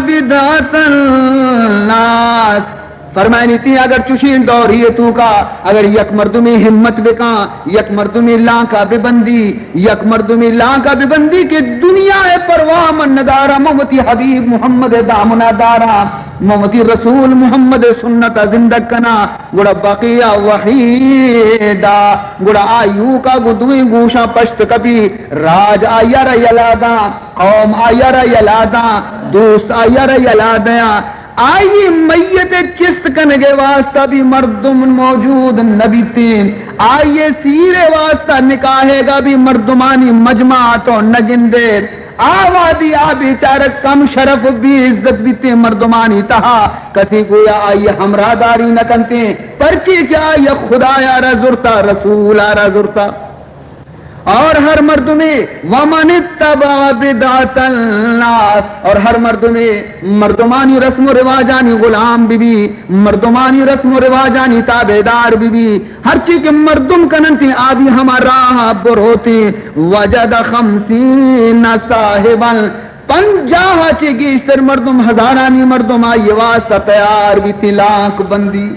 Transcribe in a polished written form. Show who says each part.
Speaker 1: بدعت الناس فرمائنی تھی اگر چشین دوری تو کا اگر یک مردمی ہمت بکا یک مردمی لانکا ببندی یک مردمی لانکا ببندی کہ دنیا پرواہ من ندارا موتی حبیب محمد دامنا دارا موتی رسول محمد سنت زندگ کنا گڑا بقیہ وحیدہ گڑا آیو کا گدوی گوشا پشت کبھی راج آیر یلادا قوم آیر یلادا دوست آیر یلادیا آئی میت چست کنگے واسطہ بھی مردم موجود نبی تین آئیے سیرے واسطہ نکاہے گا بھی مردمانی مجمع تو نجندے آوادی آبی چارک کم شرف بھی عزت بھی تے مردمانی تہا کسی گویا آئیے ہمراہ نہ کنتے پرچی کیا آئیے خدا یارا زرتا رسول آرا زرتا اور ہر مرد میں ومن اتبع بدعت الناس اور ہر مرد میں مردمانی رسم و رواجانی غلام بی مردمانی رسم و رواجانی تابعدار بی ہر چیز کے مردم کننتی آبی ہمارا بروتی وجد 50 صاحبا 50 چی گیشتر مردم ہزارانی مردم آئی واسطہ تیار بھی تلاک بندی